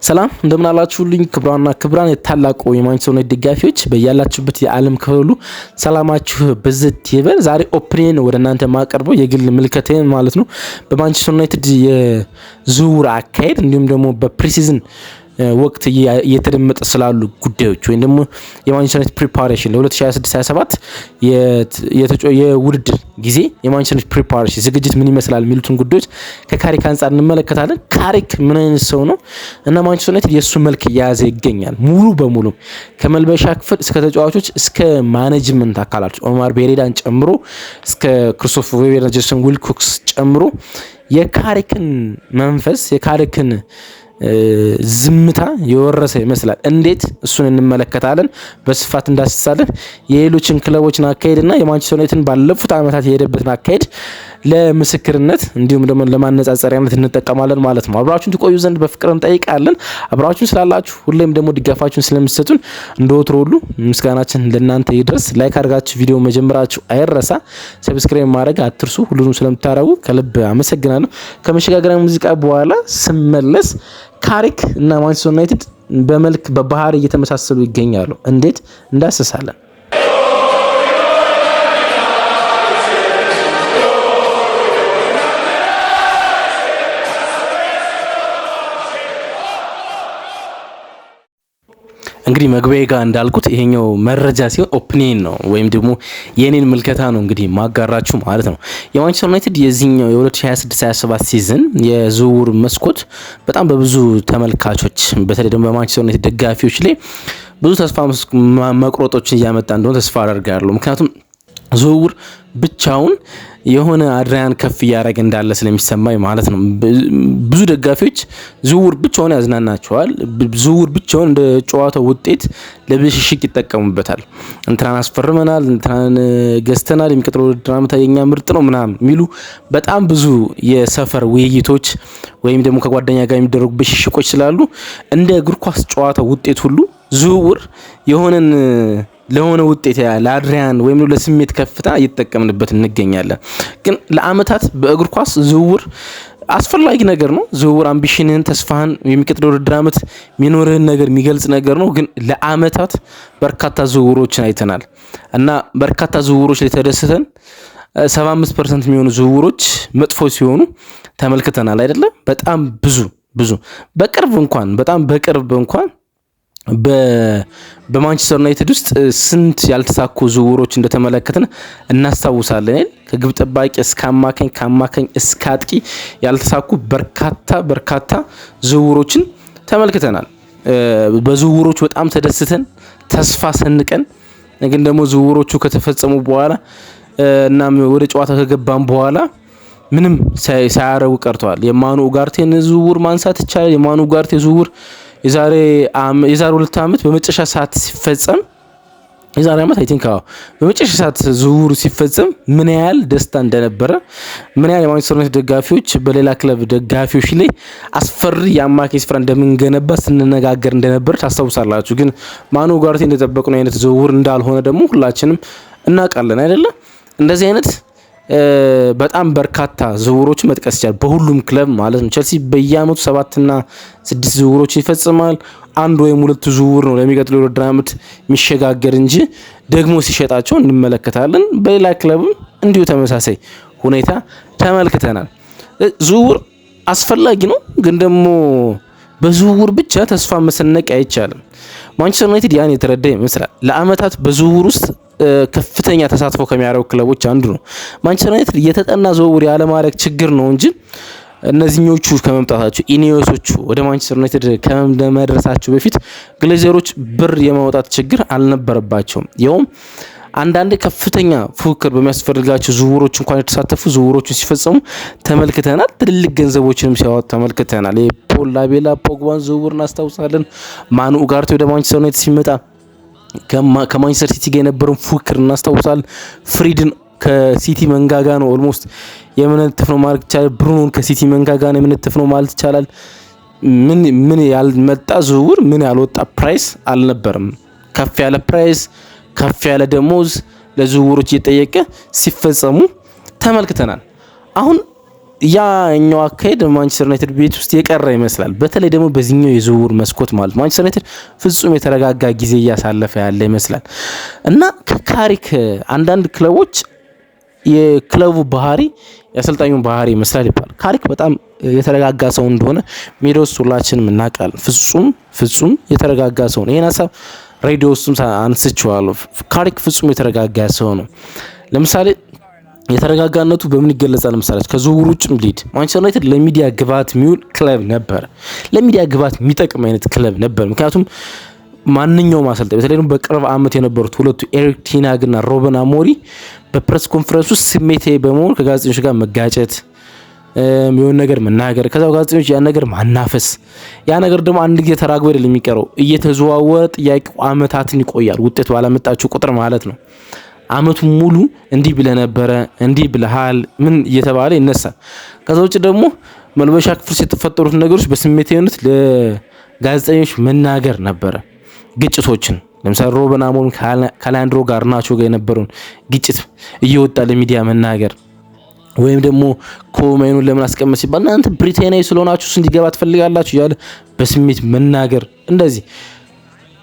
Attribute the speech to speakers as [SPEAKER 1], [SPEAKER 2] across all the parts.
[SPEAKER 1] ሰላም እንደምን አላችሁልኝ ክብራና ክብራን የታላቁ የማንቸስተር ዩናይትድ ደጋፊዎች በያላችሁበት የዓለም ክፍል ሁሉ ሰላማችሁ ብዝት ይበል። ዛሬ ኦፕኒየን ወደ እናንተ ማቀርበው የግል ምልከታዬን ማለት ነው በማንቸስተር ዩናይትድ የዝውውር አካሄድ እንዲሁም ደግሞ በፕሪሲዝን ወቅት እየተደመጠ ስላሉ ጉዳዮች ወይም ደግሞ የማንቸስተር ዩናይትድ ፕሪፓሬሽን ለ2026-27 የውድድር ጊዜ የማንቸስተር ዩናይትድ ፕሪፓሬሽን ዝግጅት ምን ይመስላል የሚሉትን ጉዳዮች ከካሪክ አንጻር እንመለከታለን። ካሪክ ምን አይነት ሰው ነው እና ማንቸስተር ዩናይትድ የሱ መልክ እየያዘ ይገኛል። ሙሉ በሙሉ ከመልበሻ ክፍል እስከ ተጫዋቾች እስከ ማኔጅመንት አካላቸው ኦማር ቤሬዳን ጨምሮ እስከ ክሪስቶፈር ቬቤርና ጄሰን ዊልኮክስ ጨምሮ የካሪክን መንፈስ የካሪክን ዝምታ የወረሰ ይመስላል። እንዴት እሱን እንመለከታለን፣ በስፋት እንዳስሳለን። የሌሎችን ክለቦችን አካሄድና የማንቸስተር ዩናይትድን ባለፉት ዓመታት የሄደበትን አካሄድ ለምስክርነት እንዲሁም ደግሞ ለማነጻጸሪያነት እንጠቀማለን ማለት ነው። አብራችሁን ትቆዩ ዘንድ በፍቅር እንጠይቃለን። አብራችሁን ስላላችሁ ሁሌም ደግሞ ድጋፋችሁን ስለምትሰጡን እንደወትሮ ሁሉ ምስጋናችን ለእናንተ ይድረስ። ላይክ አድርጋችሁ ቪዲዮ መጀመራችሁ አይረሳ። ሰብስክራይብ ማድረግ አትርሱ። ሁሉንም ስለምታረጉ ከልብ አመሰግናለሁ። ከመሸጋገሪያ ሙዚቃ በኋላ ስመለስ ካሪክ እና ማንቸስተር ዩናይትድ በመልክ በባህሪ እየተመሳሰሉ ይገኛሉ። እንዴት እንዳስሳለን። እንግዲህ መግቢያ ጋር እንዳልኩት ይሄኛው መረጃ ሲሆን ኦፒኒየን ነው ወይም ደግሞ የኔን ምልከታ ነው እንግዲህ ማጋራችሁ ማለት ነው። የማንቸስተር ዩናይትድ የዚህኛው የ2026-27 ሲዝን የዝውውር መስኮት በጣም በብዙ ተመልካቾች በተለይ ደግሞ በማንቸስተር ዩናይትድ ደጋፊዎች ላይ ብዙ ተስፋ መቁረጦችን እያመጣ እንደሆነ ተስፋ አደርጋለሁ። ምክንያቱም ዝውውር ብቻውን የሆነ አድራያን ከፍ እያደረገ እንዳለ ስለሚሰማኝ ማለት ነው። ብዙ ደጋፊዎች ዝውውር ብቻውን ያዝናናቸዋል። ዝውውር ብቻውን እንደ ጨዋታው ውጤት ለብሽሽቅ ይጠቀሙበታል። እንትናን አስፈርመናል፣ እንትናን ገዝተናል፣ የሚቀጥለው ውድድር ዓመት የኛ ምርጥ ነው ምናምን የሚሉ በጣም ብዙ የሰፈር ውይይቶች ወይም ደግሞ ከጓደኛ ጋር የሚደረጉ ብሽሽቆች ስላሉ እንደ እግር ኳስ ጨዋታው ውጤት ሁሉ ዝውውር የሆነን ለሆነ ውጤት ለአድሪያን ወይም ለስሜት ከፍታ እየተጠቀምንበት እንገኛለን። ግን ለአመታት በእግር ኳስ ዝውውር አስፈላጊ ነገር ነው። ዝውውር አምቢሽንህን፣ ተስፋህን የሚቀጥለው ውድድር ዓመት የሚኖርህን ነገር የሚገልጽ ነገር ነው። ግን ለአመታት በርካታ ዝውውሮችን አይተናል እና በርካታ ዝውውሮች ላይ ተደስተን 75% የሚሆኑ ዝውውሮች መጥፎ ሲሆኑ ተመልክተናል አይደለም? በጣም ብዙ በቅርብ እንኳን በማንቸስተር ዩናይትድ ውስጥ ስንት ያልተሳኩ ዝውውሮች እንደተመለከትን እናስታውሳለን። ከግብ ጠባቂ እስከ አማካኝ፣ ከአማካኝ እስከ አጥቂ ያልተሳኩ በርካታ ዝውውሮችን ተመልክተናል። በዝውውሮች በጣም ተደስተን ተስፋ ሰንቀን ግን ደግሞ ዝውውሮቹ ከተፈጸሙ በኋላ እናም ወደ ጨዋታ ከገባን በኋላ ምንም ሳያረጉ ቀርተዋል። የማኑ ኡጋርቴን ዝውውር ማንሳት ይቻላል። የማኑ ኡጋርቴ ዝውውር የዛሬ 2 ዓመት በመጨረሻ ሰዓት ሲፈጸም የዛሬ ዓመት አይ ቲንክ በመጨረሻ ሰዓት ዝውውሩ ሲፈጸም ምን ያህል ደስታ እንደነበረ ምን ያህል የማንቸስተር ዩናይትድ ደጋፊዎች በሌላ ክለብ ደጋፊዎች ላይ አስፈሪ የአማካይ ስፍራ እንደምንገነባ ስንነጋገር እንደነበር ታስታውሳላችሁ። ግን ማኑ ኡጋርቴ እንደጠበቅነው አይነት ዝውውር እንዳልሆነ ደግሞ ሁላችንም እናውቃለን አይደለ? እንደዚህ አይነት በጣም በርካታ ዝውውሮች መጥቀስ ይችላል በሁሉም ክለብ ማለት ነው። ቸልሲ በየአመቱ 7 እና 6 ዝውውሮች ይፈጽማል። 1 ወይም 2 ዝውውር ነው ለሚቀጥለው ውድድር ዓመት የሚሸጋገር እንጂ ደግሞ ሲሸጣቸው እንመለከታለን። በሌላ ክለብም እንዲሁ ተመሳሳይ ሁኔታ ተመልክተናል። ዝውውር አስፈላጊ ነው፣ ግን ደግሞ በዝውውር ብቻ ተስፋ መሰነቅ አይቻልም። ማንቸስተር ዩናይትድ ያን የተረዳ ይመስላል። ለአመታት በዝውውር ውስጥ ከፍተኛ ተሳትፎ ከሚያደርጉ ክለቦች አንዱ ነው። ማንቸስተር ዩናይትድ የተጠና ዝውውር ያለማድረግ ችግር ነው እንጂ እነዚህኞቹ ከመምጣታቸው ኢኒዮሶቹ ወደ ማንቸስተር ዩናይትድ ከመድረሳቸው በፊት ግሌዘሮች ብር የማውጣት ችግር አልነበረባቸውም። ይኸውም አንዳንድ ከፍተኛ ፉክክር በሚያስፈልጋቸው ዝውውሮች እንኳን የተሳተፉ ዝውውሮችን ሲፈጸሙ ተመልክተናል። ትልልቅ ገንዘቦችንም ሲያወጡ ተመልክተናል። የፖል ላቤላ ፖግባን ዝውውር እናስታውሳለን። ማኑ ኡጋርቴ ወደ ማንቸስተር ዩናይትድ ሲመጣ ከማንቸስተር ሲቲ ጋር የነበረውን ፉክክር እናስታውሳለን። ፍሪድን ከሲቲ መንጋጋ ነው ኦልሞስት የምንተፍ ነው ማለት ይቻላል። ብሩኖን ከሲቲ መንጋጋ ነው የምንተፍ ነው ማለት ይቻላል። ምን ያልመጣ ዝውውር ምን ያልወጣ ፕራይስ አልነበረም። ከፍ ያለ ፕራይስ ከፍ ያለ ደሞዝ ለዝውውሮች እየጠየቀ ሲፈጸሙ ተመልክተናል። አሁን ያኛው አካሄድ ማንቸስተር ዩናይትድ ቤት ውስጥ የቀረ ይመስላል። በተለይ ደግሞ በዚህኛው የዝውውር መስኮት ማለት ማንቸስተር ዩናይትድ ፍጹም የተረጋጋ ጊዜ እያሳለፈ ያለ ይመስላል እና ከካሪክ አንዳንድ ክለቦች የክለቡ ባህሪ የአሰልጣኙን ባህሪ ይመስላል ይባላል። ካሪክ በጣም የተረጋጋ ሰው እንደሆነ ሜዳ ውስጥ ሁላችንም እናውቃለን። ፍጹም የተረጋጋ ሰው ነው። ይሄን ሀሳብ ሬዲዮ ውስጥም አንስቼዋለሁ። ካሪክ ፍጹም የተረጋጋ ሰው ነው። ለምሳሌ የተረጋጋነቱ በምን ይገለጻል? ለምሳሌ ከዝውውር ውጭም ሊድ ማንቸስተር ዩናይትድ ለሚዲያ ግብዓት የሚውል ክለብ ነበር። ለሚዲያ ግብዓት የሚጠቅም አይነት ክለብ ነበር። ምክንያቱም ማንኛውም አሰልጣኝ በተለይ ደግሞ በቅርብ ዓመት የነበሩት ሁለቱ ኤሪክ ቴን ሃግ እና ሩበን አሞሪም በፕሬስ ኮንፈረንስ ውስጥ ስሜታዊ በመሆን ከጋዜጠኞች ጋር መጋጨት የሚሆን ነገር መናገር ከዛው ጋዜጠኞች ያን ነገር ማናፈስ ያ ነገር ደግሞ አንድ ጊዜ ተራግቦ አይደለም የሚቀረው እየተዘዋወረ ጥያቄው አመታትን ይቆያል። ውጤት ባላመጣችሁ ቁጥር ማለት ነው። አመቱን ሙሉ እንዲህ ብለህ ነበረ እንዲህ ብለሃል ምን እየተባለ ይነሳል። ከዛ ውጭ ደግሞ መልበሻ ክፍል የተፈጠሩት ነገሮች በስሜታዊነት ለጋዜጠኞች መናገር ነበረ። ግጭቶችን ለምሳሌ ሩበን አሞሪም ከአሌሃንድሮ ጋርናቾ ጋር የነበረውን ግጭት እየወጣ ለሚዲያ መናገር ወይም ደግሞ ኮሜኑን ለምን አስቀመጥ ሲባል እናንተ ብሪታንያዊ ስለሆናችሁ እሱ እንዲገባ ትፈልጋላችሁ እያለ በስሜት መናገር እንደዚህ።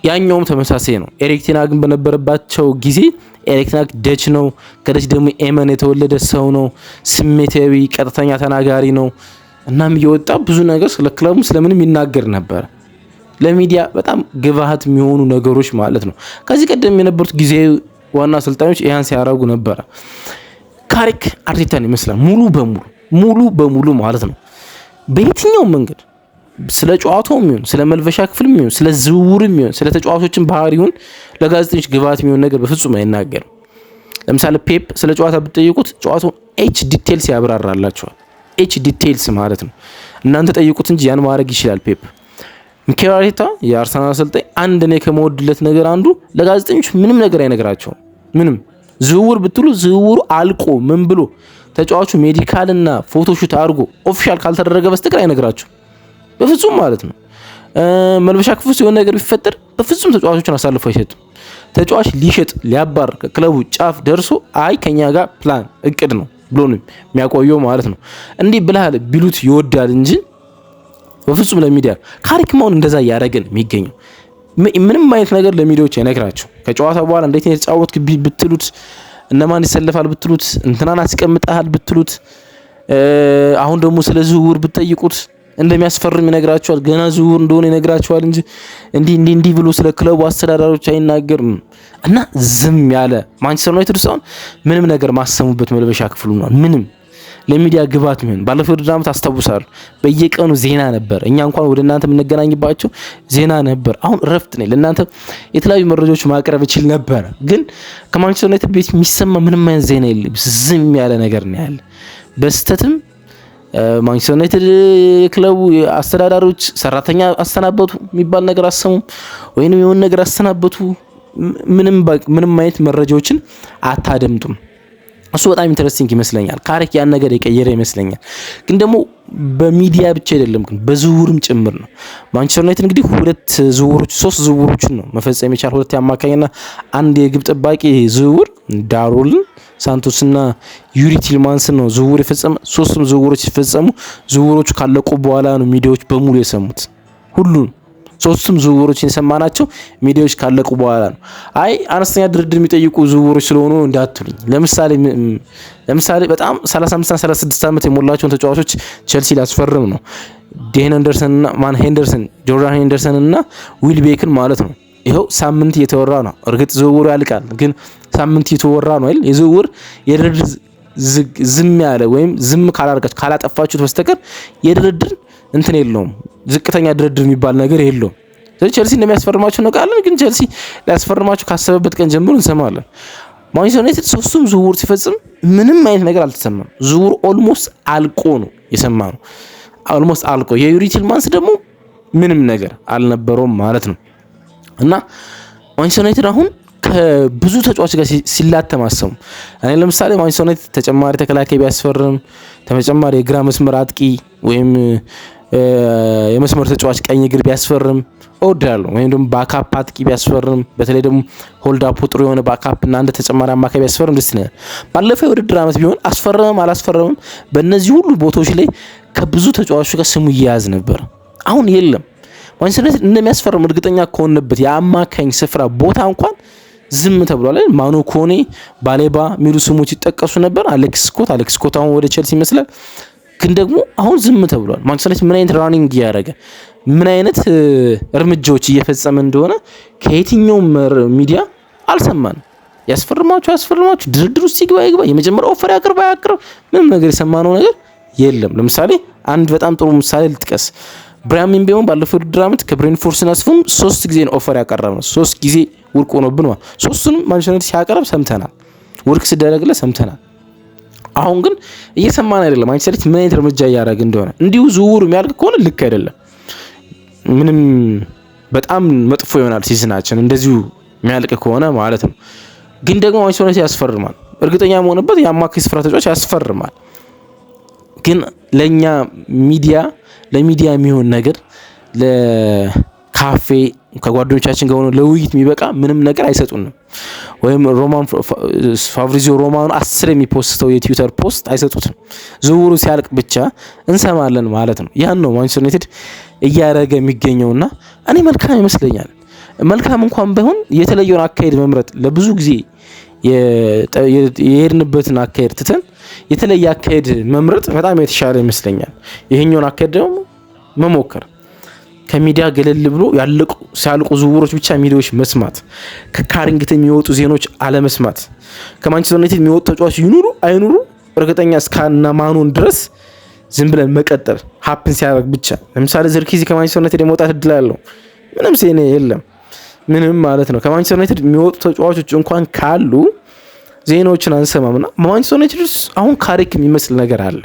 [SPEAKER 1] ያኛውም ተመሳሳይ ነው። ኤሪክ ቴን ሃግ በነበረባቸው ጊዜ ኤሪክ ቴን ሃግ ደች ነው። ከደች ደግሞ ኤመን የተወለደ ሰው ነው። ስሜታዊ ቀጥተኛ ተናጋሪ ነው። እናም እየወጣ ብዙ ነገር ስለ ክለቡ ስለምንም ይናገር ነበር። ለሚዲያ በጣም ግብዓት የሚሆኑ ነገሮች ማለት ነው። ከዚህ ቀደም የነበሩት ጊዜ ዋና አሰልጣኞች ያን ሲያደርጉ ነበር። ካሪክ አርቴታን ይመስላል ሙሉ በሙሉ ማለት ነው። በየትኛው መንገድ ስለ ጨዋታውም ይሁን ስለ መልበሻ ክፍልም ይሁን ስለ ዝውውርም ይሁን ስለ ተጫዋቾችን ባህሪ ይሁን ለጋዜጠኞች ግብዓት የሚሆን ነገር በፍጹም አይናገርም። ለምሳሌ ፔፕ ስለ ጨዋታ ብትጠይቁት ጨዋታውን ኤች ዲቴይልስ ያብራራላችኋል። ኤች ዲቴይልስ ማለት ነው። እናንተ ጠይቁት እንጂ ያን ማድረግ ይችላል ፔፕ። ሚኬል አርቴታ የአርሰናል አሰልጣኝ አንድ ነው ከመወድለት ነገር አንዱ ለጋዜጠኞች ምንም ነገር አይነግራቸውም። ምንም ዝውውር ብትሉ ዝውውሩ አልቆ ምን ብሎ ተጫዋቹ ሜዲካልና ፎቶሹት አድርጎ ኦፊሻል ካልተደረገ በስተቀር አይነግራቸው በፍጹም ማለት ነው። መልበሻ ክፍል ውስጥ የሆነ ነገር ቢፈጠር በፍጹም ተጫዋቾችን አሳልፎ አይሰጥም። ተጫዋች ሊሸጥ ሊያባር ክለቡ ጫፍ ደርሶ አይ ከኛ ጋር ፕላን እቅድ ነው ብሎ ነው የሚያቆየው ማለት ነው። እንዲህ ብለሃል ቢሉት ይወዳል እንጂ በፍጹም ለሚዲያ ካሪክ ማውን እንደዛ ያደረገን የሚገኘው ምንም አይነት ነገር ለሚዲያዎች አይነግራቸው። ከጨዋታ በኋላ እንዴት ነው የተጫወትክ ብትሉት እነማን ይሰለፋል ብትሉት እንትናን አስቀምጣሃል ብትሉት አሁን ደግሞ ስለ ዝውውር ብትጠይቁት እንደሚያስፈርም ይነግራቸዋል። ገና ዝውውር እንደሆነ ይነግራቸዋል እንጂ እንዲህ ብሎ ስለ ክለቡ አስተዳዳሪዎች አይናገርም። እና ዝም ያለ ማንቸስተር ዩናይትድ ሳይሆን ምንም ነገር ማሰሙበት መልበሻ ክፍሉ ነው። ምንም ለሚዲያ ግብዓት ምን ባለፈው ውድድር ዓመት አስታውሳለሁ። በየቀኑ ዜና ነበር። እኛ እንኳን ወደ እናንተ የምንገናኝባቸው ዜና ነበር። አሁን እረፍት ነኝ። ለእናንተ የተለያዩ መረጃዎች ማቅረብ እችል ነበር፣ ግን ከማንቸስተር ዩናይትድ ቤት የሚሰማ ምንም አይነት ዜና የለም። ዝም ያለ ነገር ነው ያለ። በስተትም ማንቸስተር ዩናይትድ የክለቡ አስተዳዳሪዎች ሰራተኛ አሰናበቱ የሚባል ነገር አሰሙም፣ ወይንም የሆነ ነገር አሰናበቱ። ምንም አይነት መረጃዎችን አታደምጡም። እሱ በጣም ኢንተረስቲንግ ይመስለኛል። ካሪክ ያን ነገር የቀየረ ይመስለኛል። ግን ደግሞ በሚዲያ ብቻ አይደለም፣ ግን በዝውውርም ጭምር ነው። ማንቸስተር ዩናይትድ እንግዲህ ሶስት ዝውውሮችን ነው መፈጸም የቻለው። ሁለት የአማካኝና አንድ የግብ ጠባቂ ዝውውር ዳሮልን ሳንቶስና ዩሪ ቲልማንስን ነው ዝውውር የፈጸመ። ሶስቱም ዝውውሮች ሲፈጸሙ ዝውውሮቹ ካለቁ በኋላ ነው ሚዲያዎች በሙሉ የሰሙት። ሁሉም ሶስቱም ዝውውሮች የሰማናቸው ሚዲያዎች ካለቁ በኋላ ነው። አይ አነስተኛ ድርድር የሚጠይቁ ዝውውሮች ስለሆኑ እንዳትሉኝ። ለምሳሌ በጣም 35 እና 36 ዓመት የሞላቸውን ተጫዋቾች ቼልሲ ሊያስፈርም ነው። ዴን አንደርሰን እና ጆርዳን ሄንደርሰን እና ዊል ቤክን ማለት ነው። ይኸው ሳምንት እየተወራ ነው። እርግጥ ዝውውሩ ያልቃል፣ ግን ሳምንት እየተወራ ነው አይደል? የዝውውር የድርድር ዝም ያለ ወይም ዝም ካላጠፋችሁት በስተቀር የድርድር እንትን የለውም። ዝቅተኛ ድርድር የሚባል ነገር የለውም። ስለዚህ ቼልሲ እንደሚያስፈርማቸው ነው ቃል፣ ግን ቼልሲ ሊያስፈርማቸው ካሰበበት ቀን ጀምሮ እንሰማለን። ማንቸስተር ዩናይትድ ሶስቱም ዝውውር ሲፈጽም ምንም አይነት ነገር አልተሰማም። ዝውውሩ ኦልሞስት አልቆ ነው የሰማነው። ኦልሞስት አልቆ የዩሪ ቲልማንስ ደግሞ ምንም ነገር አልነበረውም ማለት ነው። እና ማንቸስተር ዩናይትድ አሁን ከብዙ ተጫዋች ጋር ሲላተም አሰሙ። እኔ ለምሳሌ ማንቸስተር ዩናይትድ ተጨማሪ ተከላካይ ቢያስፈርም ተጨማሪ የግራ መስመር አጥቂ ወይም የመስመር ተጫዋች ቀኝ እግር ቢያስፈርም እወዳለሁ። ወይም ደግሞ ባካፕ አጥቂ ቢያስፈርም፣ በተለይ ደግሞ ሆልድ አፕ ጥሩ የሆነ ባካፕ እና አንድ ተጨማሪ አማካይ ቢያስፈርም ደስ ይላል። ባለፈው የውድድር ዓመት ቢሆን አስፈረመም አላስፈረመም በእነዚህ ሁሉ ቦታዎች ላይ ከብዙ ተጫዋቾች ጋር ስሙ ይያዝ ነበር። አሁን የለም። ማንቸስተር ዩናይትድ እንደሚያስፈርም እርግጠኛ ከሆነበት የአማካኝ ስፍራ ቦታ እንኳን ዝም ተብሏል። ማኑ ኮኔ፣ ባሌባ ሚሉ ስሞች ይጠቀሱ ነበር። አሌክስ ስኮት አሁን ወደ ቼልሲ ይመስላል፣ ግን ደግሞ አሁን ዝም ተብሏል። ማንቸስተር ዩናይትድ ምን አይነት ራኒንግ እያደረገ ምን አይነት እርምጃዎች እየፈጸመ እንደሆነ ከየትኛውም ሚዲያ አልሰማንም። ያስፈርማችሁ ድርድር ውስጥ ይግባ የመጀመሪያ ኦፈር ያቅርብ ምንም ነገር የሰማነው ነገር የለም። ለምሳሌ አንድ በጣም ጥሩ ምሳሌ ልጥቀስ። ብራያም ምቤሞን ባለፈው ውድድር ዓመት ከብሬንትፎርድ ስናስፈም 3 ጊዜ ነው ኦፈር ያቀረብነው። 3 ጊዜ ውድቅ ሆኖብን ማለት 3ቱንም ማንቸስተር ዩናይትድ ሲያቀርብ ሰምተናል፣ ውድቅ ሲደረግለት ሰምተናል። አሁን ግን እየሰማን አይደለም። ማንቸስተር ዩናይትድ ምን አይነት እርምጃ እያደረገ እንደሆነ እንዲሁ ዝውውሩ የሚያልቅ ከሆነ ልክ አይደለም። ምንም በጣም መጥፎ ይሆናል ሲዝናችን እንደዚሁ የሚያልቅ ከሆነ ማለት ነው። ግን ደግሞ ማንቸስተር ዩናይትድ ያስፈርማል፣ እርግጠኛ መሆንበት የአማካይ ስፍራ ተጫዋች ያስፈርማል። ግን ለኛ ለሚዲያ የሚሆን ነገር ለካፌ ከጓደኞቻችን ጋር ሆኖ ለውይይት የሚበቃ ምንም ነገር አይሰጡንም። ወይም ፋብሪዚዮ ሮማኖ 10 የሚፖስተው የትዊተር ፖስት አይሰጡትም። ዝውውሩ ሲያልቅ ብቻ እንሰማለን ማለት ነው። ያን ነው ማንቸስተር ዩናይትድ እያደረገ የሚገኘውና እኔ መልካም ይመስለኛል። መልካም እንኳን ባይሆን የተለየውን አካሄድ መምረጥ ለብዙ ጊዜ የሄድንበትን አካሄድ ትተን የተለየ አካሄድ መምረጥ በጣም የተሻለ ይመስለኛል። ይሄኛውን አካሄድ ደግሞ መሞከር ከሚዲያ ገለል ብሎ ሲያልቁ ዝውውሮች ብቻ ሚዲያዎች መስማት፣ ከካሪንግተን የሚወጡ ዜናዎች አለመስማት፣ ከማንቸስተር ዩናይትድ የሚወጡ ተጫዋቾች ይኑሩ አይኑሩ እርግጠኛ እስካና ማኑን ድረስ ዝም ብለን መቀጠል ሀፕን ሲያደርግ ብቻ። ለምሳሌ ዘርኪዚ ከማንቸስተር ዩናይትድ የመውጣት እድል አለው፣ ምንም ሴኔ የለም ምንም ማለት ነው። ከማንቸስተር ዩናይትድ የሚወጡ ተጫዋቾች እንኳን ካሉ ዜናዎችን አንሰማምና ማንቸስተር ዩናይትድ አሁን ካሪክ የሚመስል ነገር አለ።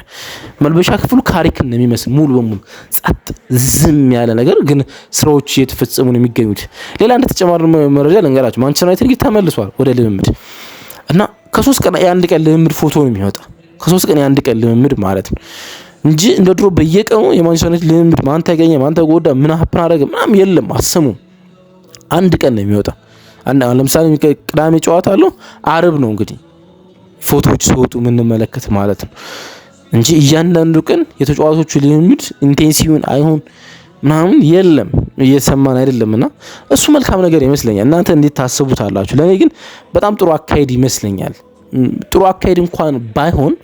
[SPEAKER 1] መልበሻ ክፍሉ ካሪክን ነው የሚመስል ሙሉ በሙሉ ጸጥ ዝም ያለ ነገር፣ ግን ስራዎች እየተፈጸሙ ነው የሚገኙት። ሌላ እንደ ተጨማሪ መረጃ ልንገራችሁ። ማንቸስተር ዩናይትድ ተመልሷል ወደ ልምምድ እና ከ3 ቀን የአንድ ቀን ልምምድ ፎቶ ነው የሚወጣ። ከ3 ቀን የአንድ ቀን ልምምድ ማለት ነው እንጂ እንደ ድሮ በየቀኑ የማንቸስተር ዩናይትድ ልምምድ ማን ተገኘ ማን ተጎዳ ምን ሀፕን አደረገ ምናምን የለም። አስሙ አንድ ቀን ነው የሚወጣ። ለምሳሌ ቅዳሜ ጨዋታ አለው፣ አርብ ነው እንግዲህ ፎቶዎች ሲወጡ የምንመለከት ማለት ነው እንጂ እያንዳንዱ ቀን የተጫዋቾቹ ልምምድ ኢንቴንሲቭን አይሆን ምናምን የለም፣ እየሰማን አይደለምና እሱ መልካም ነገር ይመስለኛል። እናንተ እንዴት ታስቡታላችሁ? ለኔ ግን በጣም ጥሩ አካሄድ ይመስለኛል። ጥሩ አካሄድ እንኳን ባይሆን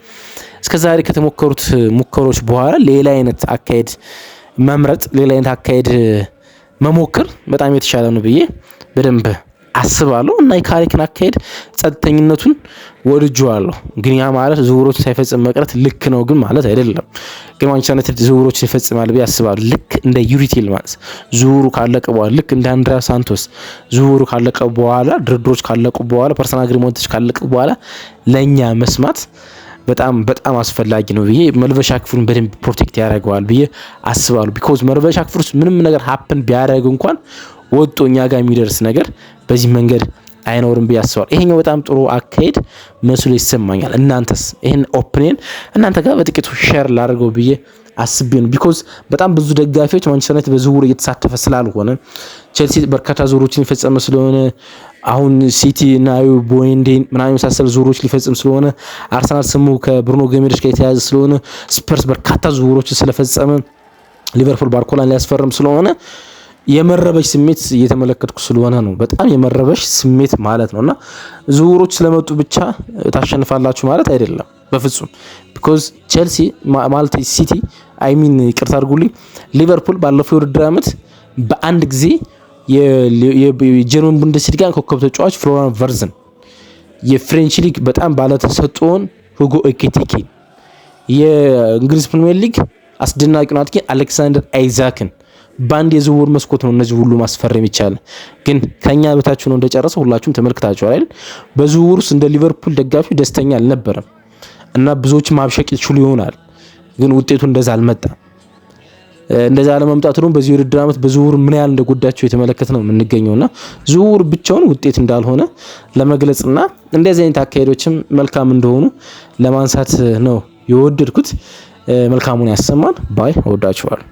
[SPEAKER 1] እስከዛሬ ከተሞከሩት ሙከሮች በኋላ ሌላ አይነት አካሄድ መምረጥ፣ ሌላ አይነት አካሄድ መሞከር በጣም የተሻለ ነው ብዬ በደንብ አስባለሁ እና የካሪክን አካሄድ ጸጥተኝነቱን ወድጄዋለሁ። ግን ያ ማለት ዝውውሮችን ሳይፈጽም መቅረት ልክ ነው ግን ማለት አይደለም። ግን ማንቸስተር ዩናይትድ ዝውውሮችን ይፈጽማል ብዬ አስባለሁ። ልክ እንደ ዩሪ ቲልማንስ ዝውውሩ ካለቀ በኋላ፣ ልክ እንደ አንድሪያ ሳንቶስ ዝውውሩ ካለቀ በኋላ፣ ድርድሮች ካለቁ በኋላ፣ ፐርሰናል አግሪመንቶች ካለቁ በኋላ ለእኛ መስማት በጣም በጣም አስፈላጊ ነው ብዬ መልበሻ ክፍሉን በደንብ ፕሮቴክት ያደርገዋል ብዬ አስባለሁ። ቢኮዝ መልበሻ ክፍል ውስጥ ምንም ነገር ሀፕን ቢያደርግ እንኳን ወጥቶ እኛ ጋር የሚደርስ ነገር በዚህ መንገድ አይኖርም ብዬ አስባለሁ። ይሄኛው በጣም ጥሩ አካሄድ መስሎ ይሰማኛል። እናንተስ ይሄን ኦፒኒየን እናንተ ጋር በጥቂቱ ሼር ላድርገው ብዬ አስቤ ነው። ቢኮዝ በጣም ብዙ ደጋፊዎች ማንቸስተር ዩናይትድ በዝውውር እየተሳተፈ ስላልሆነ፣ ቼልሲ በርካታ ዝውውሮችን ሊፈጸም ስለሆነ፣ አሁን ሲቲ እና ቦይንዴን ምናምን የመሳሰሉ ዝውውሮች ሊፈጽም ስለሆነ፣ አርሰናል ስሙ ከብሩኖ ገሜሬሽ ጋር የተያያዘ ስለሆነ፣ ስፐርስ በርካታ ዝውውሮችን ስለፈጸመ፣ ሊቨርፑል ባርኮላን ሊያስፈርም ስለሆነ የመረበሽ ስሜት እየተመለከትኩ ስለሆነ ነው። በጣም የመረበሽ ስሜት ማለት ነውና ዝውውሮች ስለመጡ ብቻ ታሸንፋላችሁ ማለት አይደለም በፍጹም። ቢኮዝ ቼልሲ ማለት ሲቲ ይቅርታ አድርጉልኝ፣ ሊቨርፑል ባለፈው የውድድር ዓመት በአንድ ጊዜ የጀርመን ቡንደስሊጋ ኮከብ ተጫዋች ፍሎሪያን ቨርዝን፣ የፍሬንች ሊግ በጣም ባለተሰጥኦን ሁጎ ኤኪቲኬ፣ የእንግሊዝ ፕሪሚየር ሊግ አስደናቂውን አጥቂ አሌክሳንደር አይዛክን በአንድ የዝውውር መስኮት ነው እነዚህ ሁሉ ማስፈረም ይቻላል። ግን ከኛ በታች ነው እንደጨረሰ ሁላችሁም ተመልክታችኋል አይደል? በዝውውር ውስጥ እንደ ሊቨርፑል ደጋፊ ደስተኛ አልነበረም እና ብዙዎች ማብሸቅ ይችሉ ይሆናል፣ ግን ውጤቱ እንደዛ አልመጣም። እንደዛ አለመምጣቱ ነው በዚህ ውድድር ዓመት በዝውውር ምን ያህል እንደጎዳቸው የተመለከተ ነው የምንገኘውና ዝውውር ብቻውን ውጤት እንዳልሆነ ለመግለጽና እንደዚህ አይነት አካሄዶችም መልካም እንደሆኑ ለማንሳት ነው የወደድኩት። መልካሙን ያሰማን ባይ። እወዳችኋል።